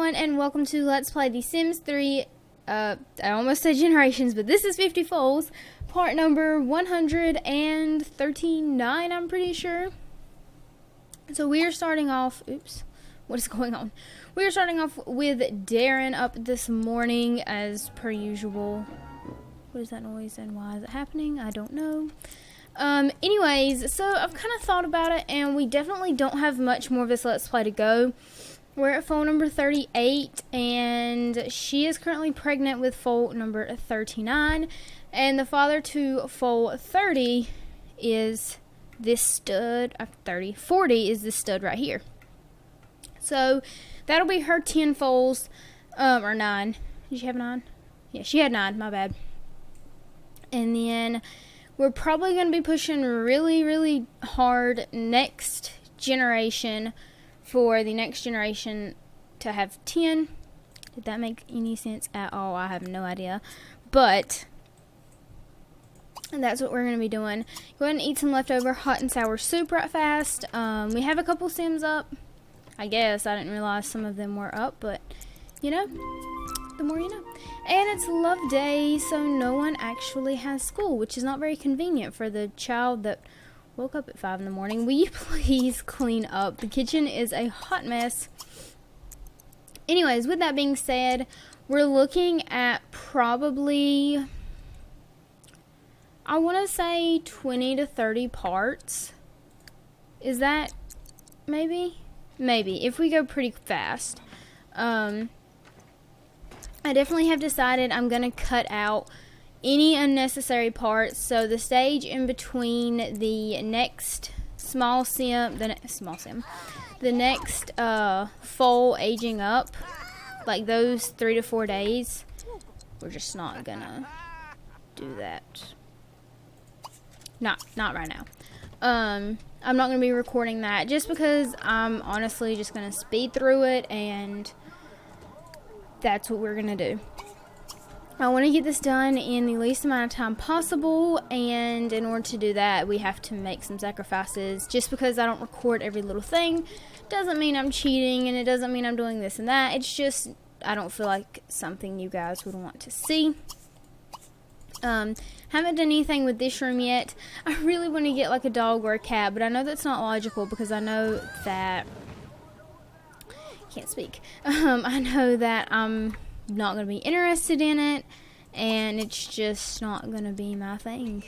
everyone, and welcome to Let's Play The Sims 3, I almost said Generations, but this is 50 Foals, part number 139, I'm pretty sure. So we are starting off, oops, what is going on? We are starting off with Darren up this morning, as per usual. What is that noise, and why is it happening? I don't know. Anyways, so I've kind of thought about it, and we definitely don't have much more of this Let's Play to go. We're at foal number 38, and she is currently pregnant with foal number 39, and the father to foal 30 is this stud, 40 is this stud right here. So, that'll be her 10 foals, or 9. Did she have 9? Yeah, she had 9, my bad. And then, we're probably going to be pushing really, really hard next generation for the next generation to have 10. Did that make any sense at all? I have no idea. But that's what we're going to be doing. Go ahead and eat some leftover hot and sour soup right fast. We have a couple Sims up. I guess. I didn't realize some of them were up, but you know, the more you know. And it's love day, so no one actually has school, which is not very convenient for the child that woke up at 5 in the morning. Will you please clean up? The kitchen is a hot mess. Anyways, with that being said, we're looking at probably, I want to say 20 to 30 parts. Is that maybe? Maybe, if we go pretty fast. I definitely have decided I'm going to cut out any unnecessary parts. So the stage in between the next the next foal aging up, like those 3 to 4 days, we're just not gonna do that. Not right now. I'm not gonna be recording that just because I'm honestly just gonna speed through it, and that's what we're gonna do. I want to get this done in the least amount of time possible, and in order to do that, we have to make some sacrifices. Just because I don't record every little thing doesn't mean I'm cheating, and it doesn't mean I'm doing this and that. It's just, I don't feel like something you guys would want to see. Haven't done anything with this room yet. I really want to get like a dog or a cat, but I know that's not logical because I know that, can't speak. I know that I'm not going to be interested in it, and it's just not going to be my thing.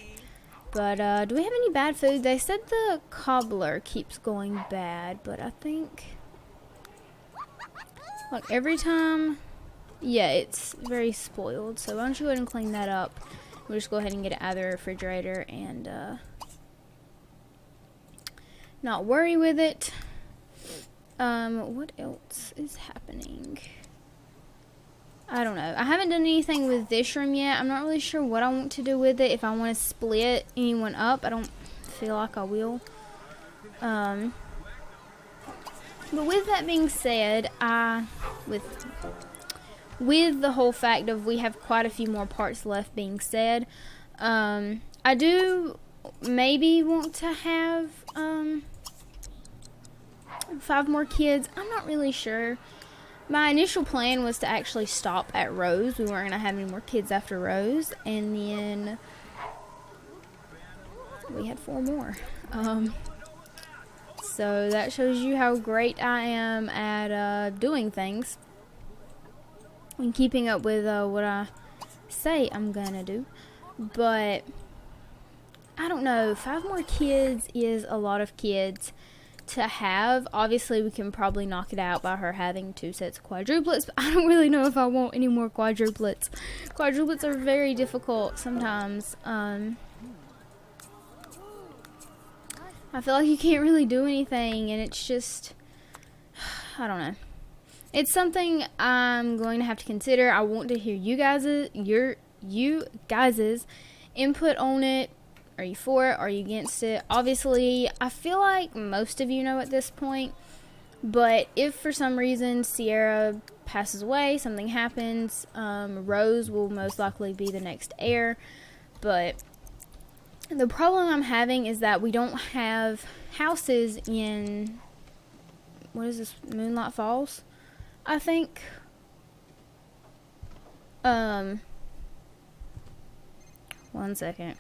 But do we have any bad food? They said the cobbler keeps going bad, but I think like every time, yeah, it's very spoiled. So why don't you go ahead and clean that up. We'll just go ahead and get it out of the refrigerator and not worry with it. What else is happening? I don't know. I haven't done anything with this room yet. I'm not really sure what I want to do with it. If I want to split anyone up, I don't feel like I will. But with that being said, with the whole fact of we have quite a few more parts left being said, I do maybe want to have 5 more kids. I'm not really sure. My initial plan was to actually stop at Rose. We weren't going to have any more kids after Rose. And then we had 4 more. So that shows you how great I am at doing things and keeping up with what I say I'm going to do. But I don't know. 5 more kids is a lot of kids to have. Obviously, we can probably knock it out by her having 2 sets of quadruplets, but I don't really know if I want any more quadruplets. Quadruplets are very difficult sometimes. I feel like you can't really do anything, and it's just, I don't know. It's something I'm going to have to consider. I want to hear you guys' input on it. Are you for it? Are you against it? Obviously, I feel like most of you know at this point, but if for some reason Sierra passes away, something happens, Rose will most likely be the next heir. But the problem I'm having is that we don't have houses in, what is this, Moonlight Falls? I think, one second.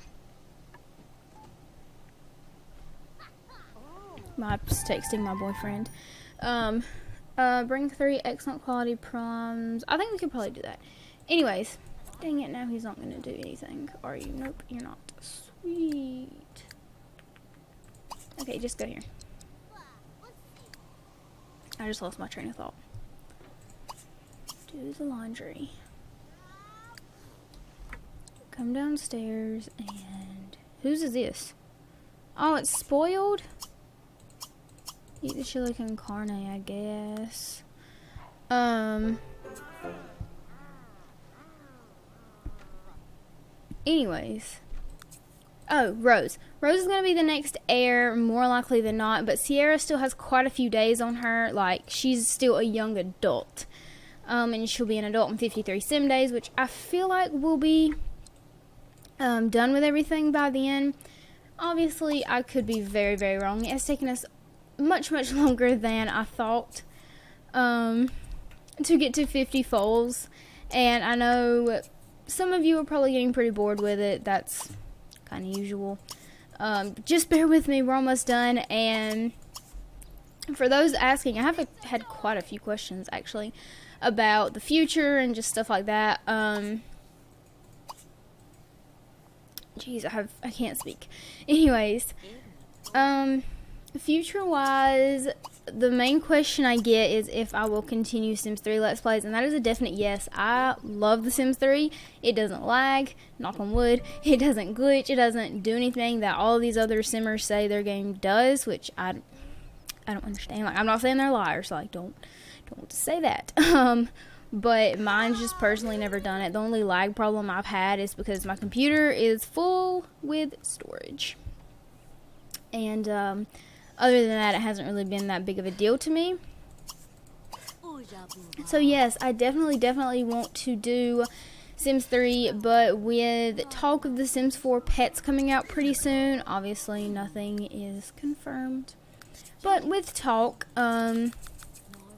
I'm just texting my boyfriend. Bring 3 excellent quality prawns. I think we could probably do that. Anyways, dang it, now he's not gonna do anything. Are you? Nope, you're not. Sweet. Okay, just go here. I just lost my train of thought. Do the laundry. Come downstairs and... Whose is this? Oh, it's spoiled? Eat the chili con carne, I guess. Anyways. Oh, Rose. Rose is going to be the next heir, more likely than not. But Sierra still has quite a few days on her. Like, she's still a young adult. And she'll be an adult in 53 sim days, which I feel like will be done with everything by the end. Obviously, I could be very, very wrong. It's taken us much, much longer than I thought to get to 50 foals. And I know some of you are probably getting pretty bored with it. That's kind of usual. Just bear with me. We're almost done. And for those asking, I have had quite a few questions, actually, about the future and just stuff like that. Jeez, I can't speak. Anyways, future-wise, the main question I get is if I will continue Sims 3 Let's Plays, and that is a definite yes. I love The Sims 3. It doesn't lag, knock on wood. It doesn't glitch. It doesn't do anything that all these other Simmers say their game does, which I don't understand. Like, I'm not saying they're liars. Like, don't say that. But mine's just personally never done it. The only lag problem I've had is because my computer is full with storage. And other than that, it hasn't really been that big of a deal to me. So yes, I definitely want to do Sims 3, but with talk of the Sims 4 pets coming out pretty soon, obviously nothing is confirmed. But with talk,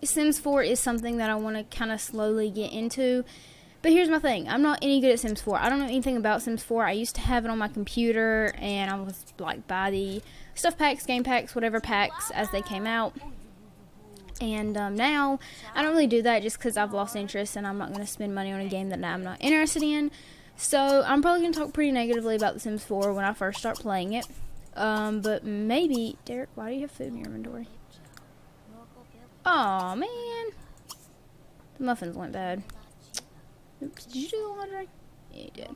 Sims 4 is something that I want to kind of slowly get into. But here's my thing. I'm not any good at Sims 4. I don't know anything about Sims 4. I used to have it on my computer, and I was like buy the stuff packs, game packs, whatever packs as they came out. And now, I don't really do that just because I've lost interest, and I'm not going to spend money on a game that I'm not interested in. So I'm probably going to talk pretty negatively about The Sims 4 when I first start playing it. But maybe... Derek, why do you have food in your inventory? Aw, man. The muffins went bad. Oops, did you do the laundry? Yeah, you did.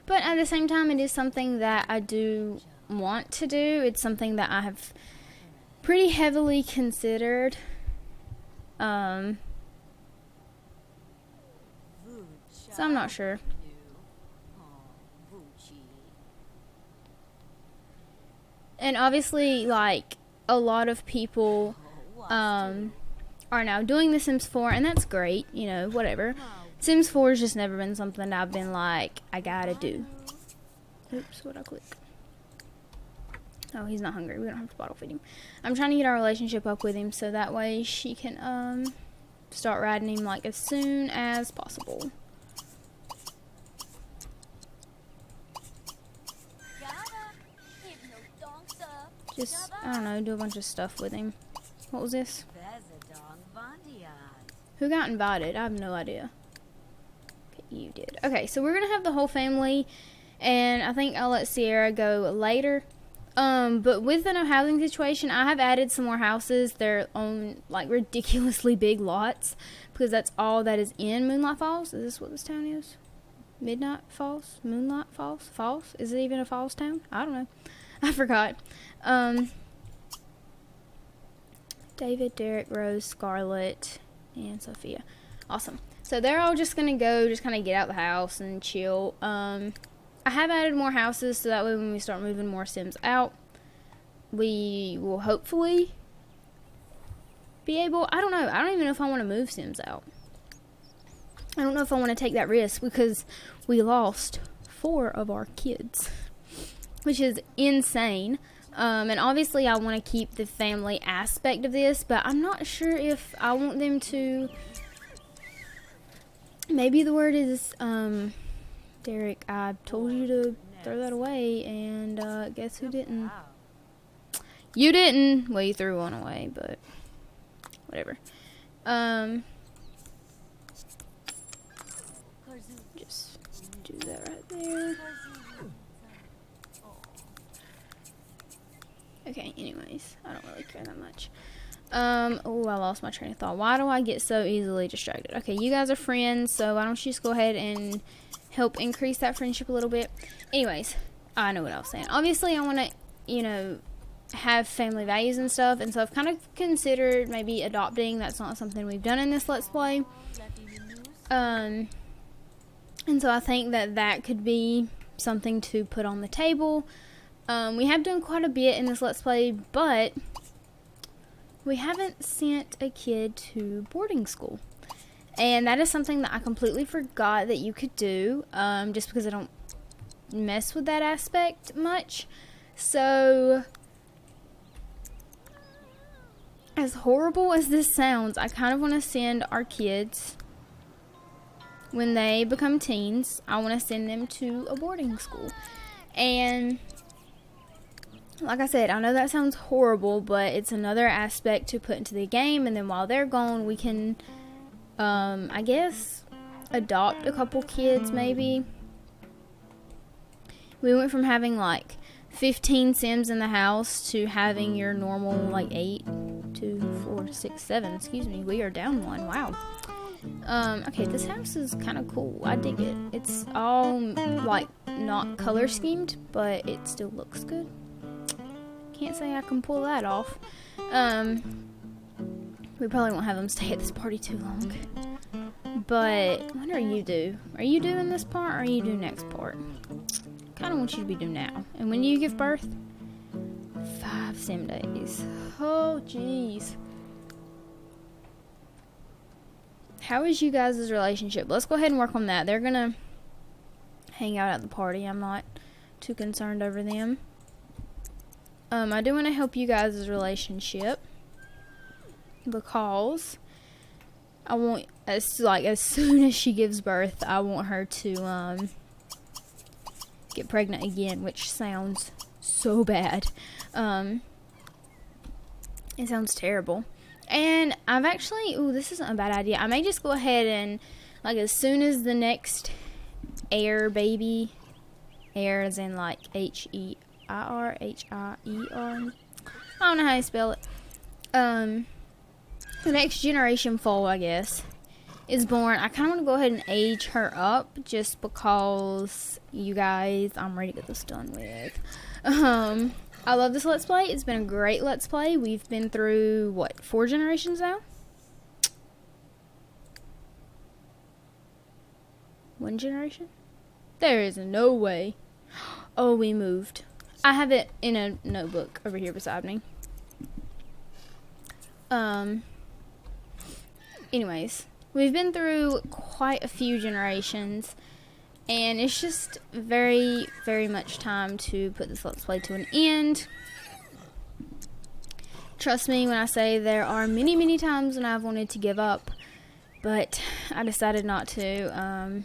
But at the same time, it is something that I do want to do. It's something that I have pretty heavily considered. So I'm not sure. And obviously, like, a lot of people are now doing The Sims 4, and that's great, you know, whatever. Sims 4 has just never been something that I've been like, I gotta do. Oops, what'd I click? Oh, he's not hungry. We don't have to bottle feed him. I'm trying to get our relationship up with him so that way she can start riding him, like, as soon as possible. Just, I don't know, do a bunch of stuff with him. What was this? Who got invited? I have no idea. Okay, you did. Okay, so we're going to have the whole family, and I think I'll let Sierra go later. But with the no housing situation, I have added some more houses. They're on, like, ridiculously big lots, because that's all that is in Moonlight Falls. Is this what this town is? Midnight Falls? Moonlight Falls? Falls? Is it even a falls town? I don't know. I forgot. David, Derek, Rose, Scarlett, and Sophia. Awesome. So they're all just going to go, just kind of get out the house and chill. I have added more houses, so that way when we start moving more Sims out, we will hopefully be able, I don't know. I don't even know if I want to move Sims out. I don't know if I want to take that risk because we lost 4 of our kids, which is insane. And obviously I want to keep the family aspect of this, but I'm not sure if I want them to, maybe the word is, Derek, I told you to throw that away, and guess who didn't? You didn't. Well, you threw one away, but whatever. Just do that right there. Okay, anyways, I don't really care that much. Oh, I lost my train of thought. Why do I get so easily distracted? Okay, you guys are friends, so why don't you just go ahead and help increase that friendship a little bit? Anyways, I know what I was saying. Obviously, I want to, you know, have family values and stuff, and so I've kind of considered maybe adopting. That's not something we've done in this Let's Play. And so I think that that could be something to put on the table. We have done quite a bit in this Let's Play, but we haven't sent a kid to boarding school. And that is something that I completely forgot that you could do, just because I don't mess with that aspect much. So, as horrible as this sounds, I kind of want to send our kids, when they become teens, I want to send them to a boarding school. And like I said, I know that sounds horrible, but it's another aspect to put into the game, and then while they're gone, we can, I guess, adopt a couple kids, maybe. We went from having, like, 15 Sims in the house to having your normal, like, 8, 2, 4, 6, 7, excuse me, we are down 1, wow. Okay, this house is kind of cool, I dig it. It's all, like, not color schemed, but it still looks good. Can't say I can pull that off. We probably won't have them stay at this party too long. But what are you do? Are you doing this part, or are you doing next part? Kind of want you to be doing now. And when do you give birth? 5 sim days. Oh, jeez. How is you guys' relationship? Let's go ahead and work on that. They're gonna hang out at the party. I'm not too concerned over them. I do want to help you guys' relationship, because I want, as soon as she gives birth, I want her to get pregnant again, which sounds so bad. It sounds terrible. And I've actually, this isn't a bad idea. I may just go ahead and, like, as soon as the next baby, as in like H-E-I-R, H-I-E-R, I don't know how you spell it. The next generation foal, I guess, is born. I kind of want to go ahead and age her up, just because, you guys, I'm ready to get this done with. I love this Let's Play. It's been a great Let's Play. We've been through, what, 4 generations now? 1 generation? There is no way. Oh, we moved. I have it in a notebook over here beside me. Anyways, we've been through quite a few generations, and it's just very, very much time to put this Let's Play to an end. Trust me when I say there are many, many times when I've wanted to give up, but I decided not to.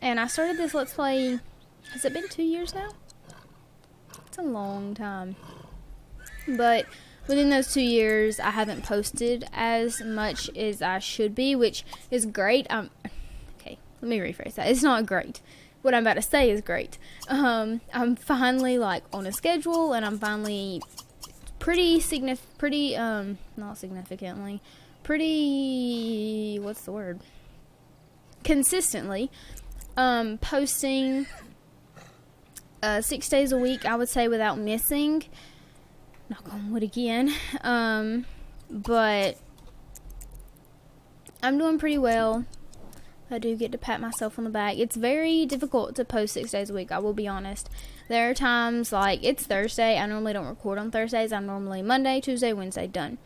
And I started this Let's Play, has it been 2 years now? It's a long time. But within those 2 years, I haven't posted as much as I should be, which is great. Okay, let me rephrase that. It's not great. What I'm about to say is great. I'm finally, like, on a schedule, and I'm finally consistently posting 6 days a week, I would say, without missing. Knock on wood again. But I'm doing pretty well. I do get to pat myself on the back. It's very difficult to post 6 days a week, I will be honest. There are times, like, it's Thursday. I normally don't record on Thursdays. I'm normally Monday, Tuesday, Wednesday, done.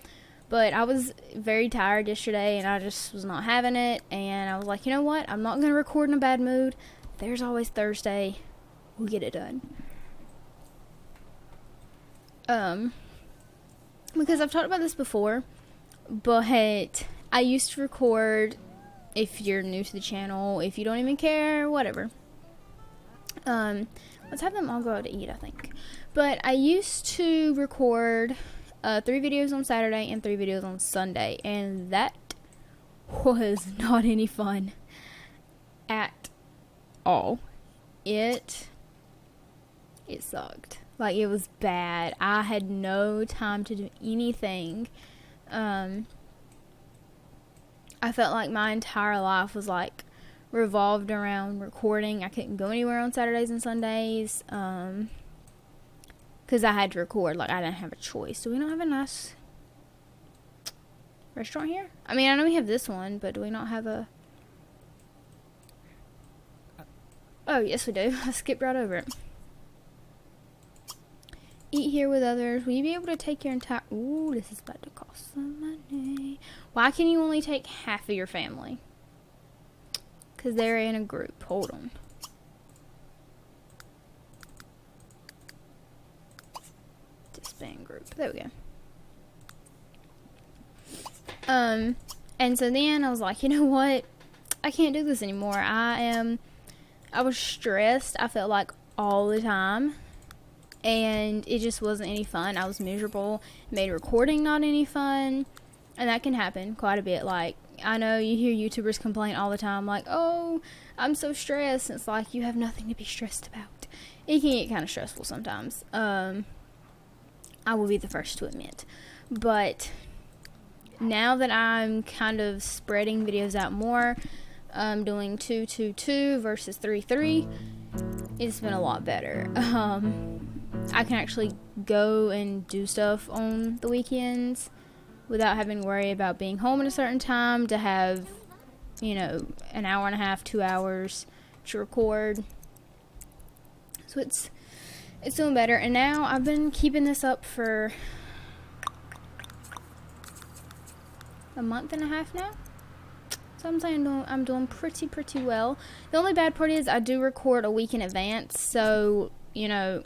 But I was very tired yesterday, and I just was not having it. And I was like, you know what? I'm not going to record in a bad mood. There's always Thursday. we'll get it done. Because I've talked about this before, but I used to record, if you're new to the channel, if you don't even care, whatever. Let's have them all go out to eat, I think. But I used to record 3 videos on Saturday and 3 videos on Sunday, and that was not any fun at all. It sucked. Like, it was bad. I had no time to do anything. I felt like my entire life was like revolved around recording. I couldn't go anywhere on Saturdays and Sundays because I had to record. Like, I didn't have a choice. Do we not have a nice restaurant here? I mean, I know we have this one, but do we not have a... Oh, yes we do. I skipped right over it. Eat here with others. Will you be able to take your entire... Ooh, this is about to cost some money. Why can you only take half of your family? Because they're in a group. Hold on. Disband group. There we go. And so then I was like, you know what? I can't do this anymore. I was stressed. I felt like all the time. And it just wasn't any fun. I was miserable. It made recording not any fun. And that can happen quite a bit. Like, I know you hear YouTubers complain all the time, like, oh, I'm so stressed. It's like, you have nothing to be stressed about. It can get kind of stressful sometimes. I will be the first to admit. But now that I'm kind of spreading videos out more, doing 2-2-2 versus 3-3, it's been a lot better. I can actually go and do stuff on the weekends without having to worry about being home at a certain time to have, you know, an hour and a half, 2 hours to record. So it's doing better. And now I've been keeping this up for a month and a half now. So I'm saying I'm doing pretty well. The only bad part is I do record a week in advance. So, you know,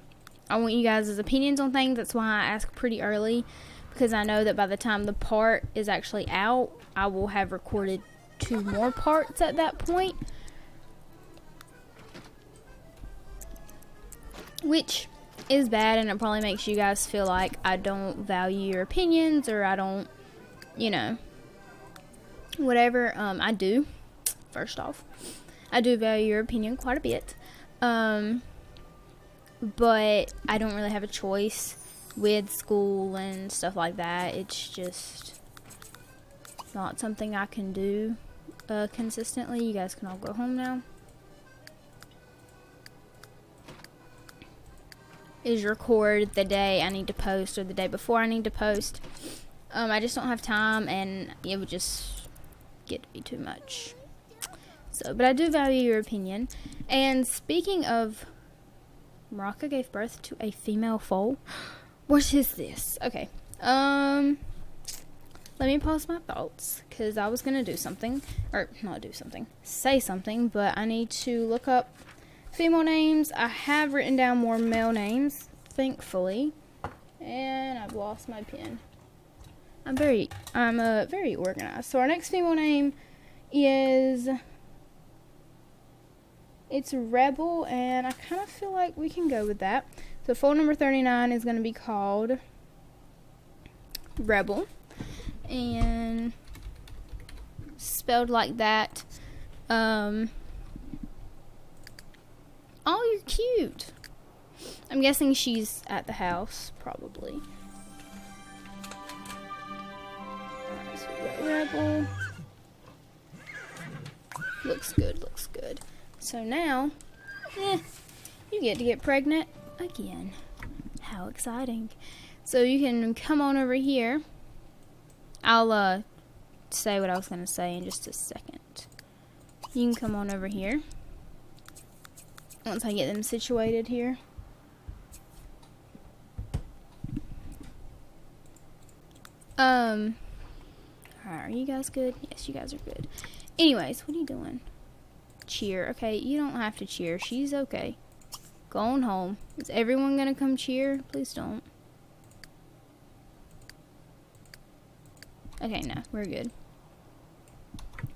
I want you guys' opinions on things. That's why I ask pretty early. Because I know that by the time the part is actually out, I will have recorded 2 more parts at that point. Which is bad, and it probably makes you guys feel like I don't value your opinions, or I don't, you know, whatever. I do, first off. I do value your opinion quite a bit. But I don't really have a choice with school and stuff like that. It's just not something I can do consistently. You guys can all go home now. Is record the day I need to post or the day before I need to post. I just don't have time, and it would just get to be too much. So, but I do value your opinion. And speaking of, Morocco gave birth to a female foal. What is this? Okay. Let me pause my thoughts, because I was going to do something. Or, not do something. Say something, but I need to look up female names. I have written down more male names, thankfully. And I've lost my pen. I'm very organized. So our next female name is... It's Rebel, and I kind of feel like we can go with that. So foal number 39 is going to be called Rebel. And spelled like that. Oh, you're cute. I'm guessing she's at the house, probably. Alright, so we got Rebel. Looks good, looks good. So now, you get to get pregnant again. How exciting. So you can come on over here. I'll say what I was going to say in just a second. You can come on over here. Once I get them situated here. Alright, are you guys good? Yes, you guys are good. Anyways, what are you doing? Cheer. Okay, you don't have to cheer. She's okay. Go on home. Is everyone gonna come cheer? Please don't. Okay, no, we're good.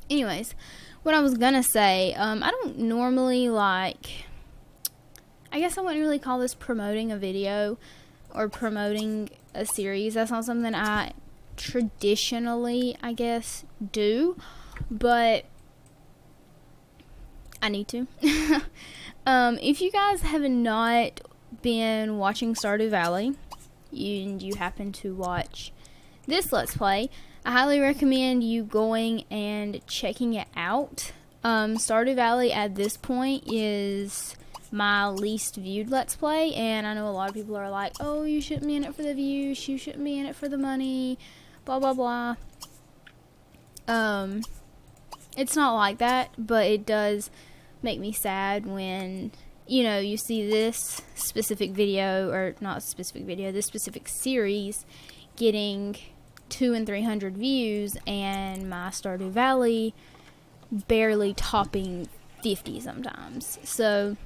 Anyways, what I was gonna say, I don't normally like, I guess I wouldn't really call this promoting a video or promoting a series. That's not something I traditionally, I guess, do, but I need to. If you guys have not been watching Stardew Valley and you happen to watch this Let's Play, I highly recommend you going and checking it out. Stardew Valley at this point is my least viewed Let's Play, and I know a lot of people are like, oh, you shouldn't be in it for the views, you shouldn't be in it for the money, blah blah blah. It's not like that, but it does make me sad when, you know, you see this specific video, or not specific video, this specific series getting 200 and 300 views, and my Stardew Valley barely topping 50 sometimes. So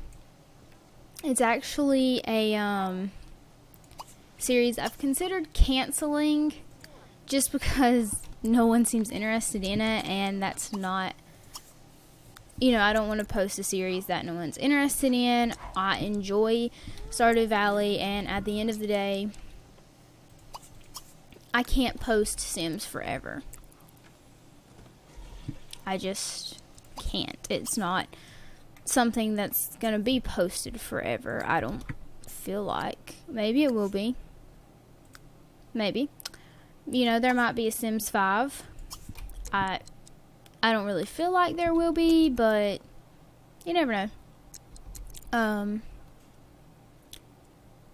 it's actually a series I've considered canceling just because no one seems interested in it, and that's not, you know, I don't want to post a series that no one's interested in. I enjoy Stardew Valley, and at the end of the day, I can't post Sims forever. I just can't. It's not something that's gonna be posted forever. I don't feel like. Maybe it will be. Maybe. You know, there might be a Sims 5. I don't really feel like there will be, but you never know.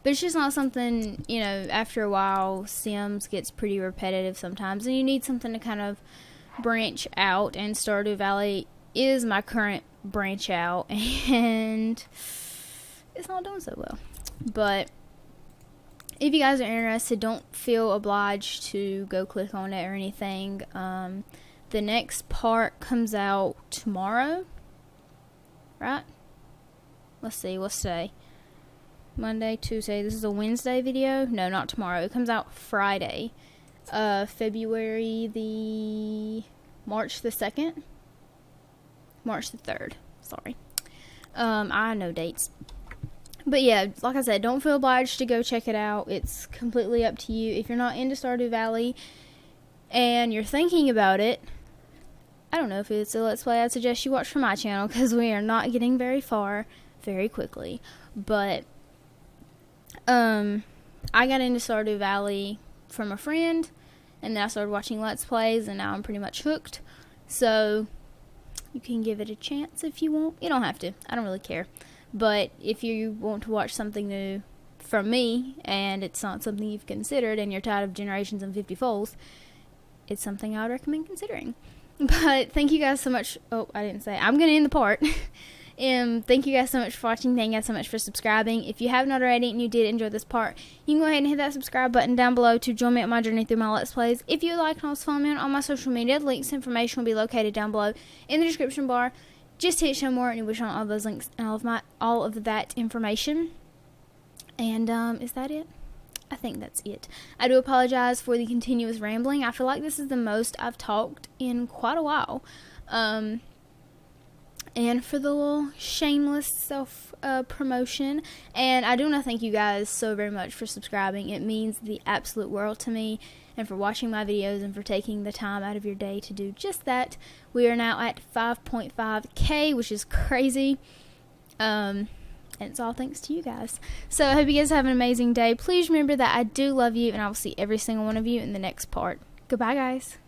But it's just not something, you know, after a while, Sims gets pretty repetitive sometimes, and you need something to kind of branch out, and Stardew Valley is my current branch out, and it's not doing so well. But if you guys are interested, don't feel obliged to go click on it or anything. The next part comes out tomorrow, right? Let's see, what's today? Monday, Tuesday. This is a Wednesday video. No, not tomorrow. It comes out Friday. February March the 2nd? March the 3rd. Sorry. I know dates. But yeah, like I said, don't feel obliged to go check it out. It's completely up to you. If you're not into Stardew Valley and you're thinking about it, I don't know if it's a Let's Play I'd suggest you watch from my channel, because we are not getting very far very quickly. But I got into Stardew Valley from a friend, and then I started watching Let's Plays, and now I'm pretty much hooked. So you can give it a chance if you want. You don't have to. I don't really care. But if you want to watch something new from me, and it's not something you've considered, and you're tired of Generations and 50 Foals, it's something I would recommend considering. But thank you guys so much. Oh, I didn't say. I'm going to end the part. Thank you guys so much for watching. Thank you guys so much for subscribing. If you have not already and you did enjoy this part, you can go ahead and hit that subscribe button down below to join me on my journey through my Let's Plays. If you would like to also follow me on all my social media, the links and information will be located down below in the description bar. Just hit show more and you wish on all those links and all of that information. And is that it? I think that's it. I do apologize for the continuous rambling. I feel like this is the most I've talked in quite a while. And for the little shameless self-promotion. And I do want to thank you guys so very much for subscribing. It means the absolute world to me. And for watching my videos and for taking the time out of your day to do just that. We are now at 5.5K, which is crazy. And it's all thanks to you guys. So I hope you guys have an amazing day. Please remember that I do love you, and I will see every single one of you in the next part. Goodbye, guys.